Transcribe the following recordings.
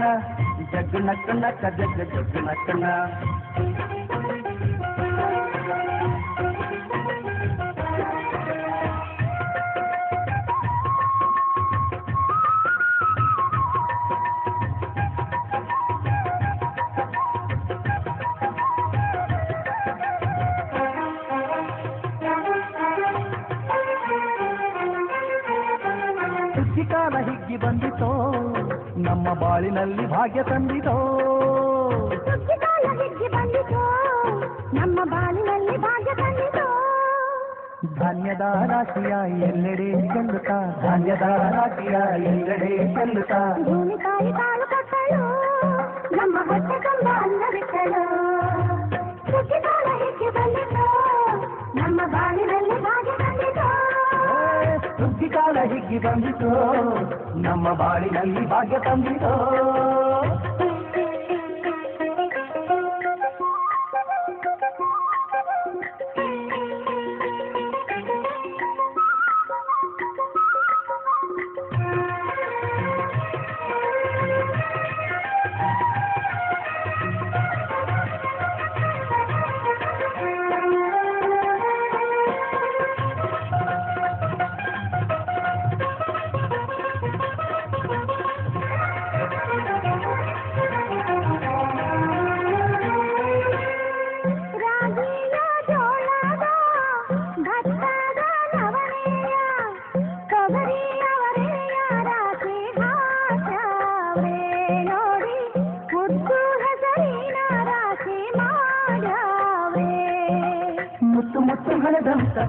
ನಕ್ಕನ ಜಗ್ಗು ನಕ್ಕ ನಕ್ಕ ಜಗ್ಗು ನಕ್ಕನ. ಕಾಲ ಹಿಗ್ಗಿ ಬಂದಿತೋ ನಮ್ಮ ಬಾಳಿನಲ್ಲಿ ಭಾಗ್ಯ ತಂದಿತೋ. ಕಾಲ ಹಿಗ್ಗಿ ಬಂದಿತೋ ನಮ್ಮ ಬಾಳಿನಲ್ಲಿ ಭಾಗ್ಯ ತಂದಿತೋ. ಧಾನ್ಯದ ರಾಶಿಯ ಎಲ್ಲೆಡೆ ಚೆಲ್ಲುತ್ತಾ ಧಾನ್ಯದ ರಾಶಿಯ ಎಲ್ಲೆಡೆ ಚೆಲ್ಲುತ್ತಾ ಭೂಮಿ ತಾಯಿ ಕಾಲು ಕೊಟ್ಟಳು ನಮ್ಮ ಹೊಟ್ಟೆ ತುಂಬ ಅನ್ನ ಬಿಟ್ಟಳು. ಕಾಲ ಹಿಗ್ಗಿ ಬಂದಿತೋ ನಮ್ಮ ಬಾಳಿನಲ್ಲಿ ಭಾಗ್ಯ ತಂದಿತೋ. ಕಾಲ ಹಿಗ್ಗಿ ಬಂದಿತೋ ನಮ್ಮ ಬಾಳಿನಲ್ಲಿ ಭಾಗ್ಯ ತಂದಿತೋ.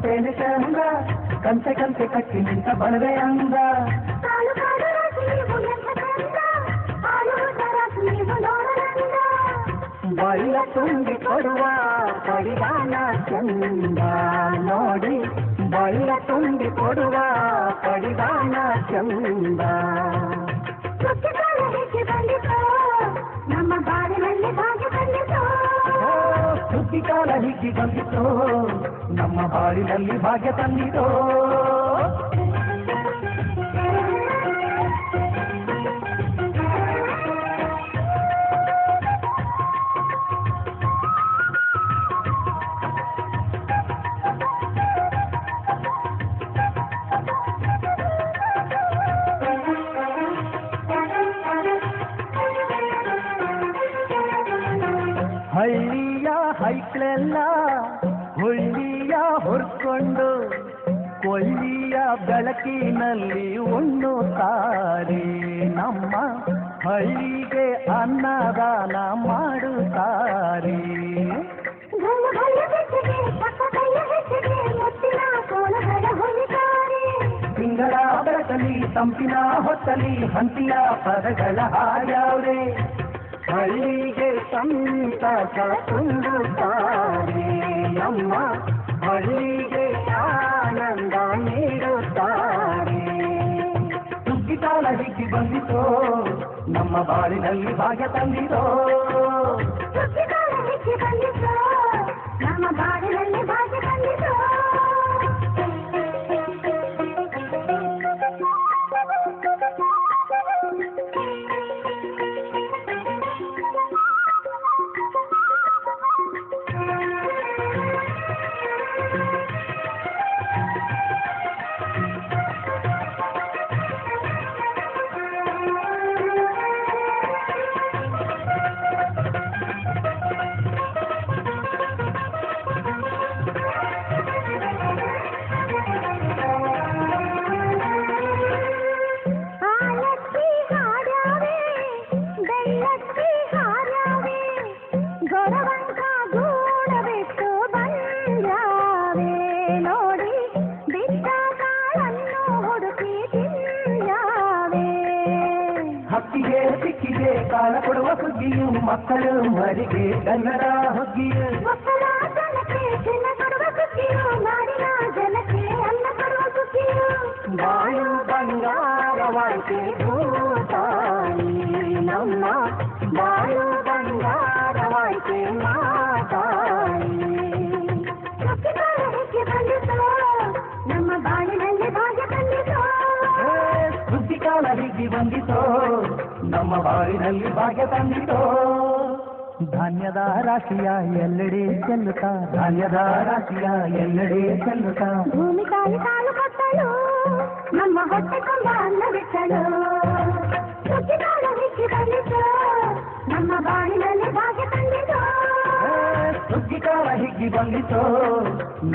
ತೇನೆ ಚಂದ ಕಂತೆ ಕಂತೆ ಕಟ್ಟಿ ನಿಂತ ಬಣವೆ ಅಂದ. ಬಳ್ಳ ತುಂಬಿ ಕೊಡುವ ಪಡಿದಾನ ಚಂದ ನೋಡಿ ಬಳ್ಳ ತುಂಬಿ ಕೊಡುವ ಪಡಿದಾನ ಚಂದ. ನಮ್ಮ ಬಾಳಿನಲ್ಲಿ ಭಾಗ್ಯ ತಂದಿತೋ. ಸುದ್ದಿ ಕಾಲ ಹಿಗ್ಗಿ ಬಂದಿತೋ ನಮ್ಮ ಬಾಳಿನಲ್ಲಿ ಭಾಗ್ಯ ತಂದಿತೋ. ಹಳ್ಳಿಯ ಹೈಕ್ಳೆಲ್ಲ ಹುಳ್ಳಿಯ ಹೊರ್ಕೊಂಡು ಕೊಳ್ಳಿಯ ಬೆಳಕಿನಲ್ಲಿ ಉಣ್ಣುತ್ತಾರೆ. ನಮ್ಮ ಹಳ್ಳಿಗೆ ಅನ್ನದಾನ ಮಾಡುತ್ತಾರೆ. ತಿಂಗಳ ಬೆಳಕಲಿ ತಂಪಿನ ಹೊತ್ತಲಿ ಹಂತಿಯ ಪದಗಳ ಹಾಡ್ಯಾವ್ರೆ ಹಳ್ಳಿಗೆ ಸಂತಸ ತುಂಬುತ್ತಾರೆ. ನಮ್ಮ ಹಳ್ಳಿಗೆ ಆನಂದ ನೀಡುತ್ತಾರೆ. ಸುಗ್ಗಿ ಕಾಲ ಹಿಗ್ಗಿ ಬಂದಿತೋ ನಮ್ಮ ಬಾಳಿನಲ್ಲಿ ಭಾಗ್ಯ ತಂದಿತೋ. ನಮ್ಮ ಬಾಳಿನಲ್ಲಿ ಭಾಗ್ಯ ತಂದಿತೋ. ಹಕ್ಕಿಗೆ ಸಿಕ್ಕಿಗೆ ಕಾಲ ಕೊಡುವ ಸುಗ್ಗಿಯು ಮಕ್ಕಳು ಮರಿಗೆ ಕನ್ನಡ ಹುಗ್ಗಿಯು. ಮಕ್ಕಳ ಜನಕ್ಕೆ ಚಿನ್ನ ಕೊಡುವ ಸುಗ್ಗಿಯು ನಾಡಿನ ಜನಕ್ಕೆ ಅನ್ನ ಕೊಡುವ ಸುಗ್ಗಿಯು. ಬಾಳು ಬಂಗಾರವಾಯ್ತೆ ಭೂತಾಯಿ ನಮ್ಮ ಬಾಳು ಬಂಗಾರವಾಯ್ತೆ ಮಾತಾಯಿ. ನಮ್ಮ ಬಾಳಿನಲ್ಲಿ ಭಾಗ್ಯ ತಂದಿತೋ. ಸುದ್ದಿ ಕಾಲ ಹಿಗ್ಗಿ ಬಂದಿತೋ ನಮ್ಮ ಬಾಳಿನಲ್ಲಿ ಭಾಗ್ಯ ತಂದಿತೋ. ಧಾನ್ಯದ ರಾಶಿಯ ಎಲ್ಲೆಡೆ ಚೆಲ್ಲುತ್ತಾ, ಧಾನ್ಯದ ರಾಶಿಯ ಎಲ್ಲೆಡೆ ಚೆಲ್ಲುತ್ತಾ, ಭೂಮಿ ತಾಯಿ ಕಾಲು ಕೊಟ್ಟಳು, ನಮ್ಮ ಹೊಟ್ಟೆ ತುಂಬ ಅನ್ನವಿಟ್ಟಳು. ಸುದ್ದಿಗಾರ ಹಿಕ್ಕಿ ಬಂದಿತು, ನಮ್ಮ ಬಾಳಿನಲ್ಲಿ ಭಾಗ್ಯ ತಂದಿತು. ಸುಗ್ಗಿಕಾಲ ಹಿಗ್ಗಿ ಬಂದಿತೋ,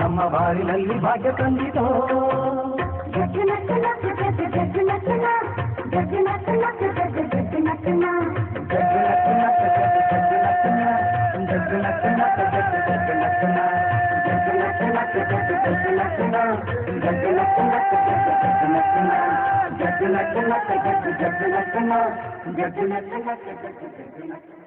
ನಮ್ಮ ಬಾಳಿನಲ್ಲಿ ಭಾಗ್ಯ ತಂದಿತೋ. ಜಗ್ಗು ನಕ್ಕು ನಕ್ಕು ಜಗ್ಗು ಜಗ್ಗು ನಕ್ಕನ, ಜಗ್ಗು ನಕ್ಕು ನಕ್ಕು ಜಗ್ಗು ಜಗ್ಗು ನಕ್ಕನ. ಜಗ್ಗು ನಕ್ಕು ನಕ್ಕು ಜಗ್ಗು ಜಗ್ಗು ನಕ್ಕನ, ಜಗ್ಗು ನಕ್ಕು ನಕ್ಕು ಜಗ್ಗು ಜಗ್ಗು ನಕ್ಕನ, ಜಗ್ಗು ನಕ್ಕು ನಕ್ಕು ಜಗ್ಗು ಜಗ್ಗು ನಕ್ಕನ, ಜಗ್ಗು ನಕ್ಕು ನಕ್ಕು ಜಗ್ಗು ಜಗ್ಗು ನಕ್ಕನ, ಜಗ್ಗು ನಕ್ಕು ನಕ್ಕು ಜಗ್ಗು ಜಗ್ಗು ನಕ್ಕನ.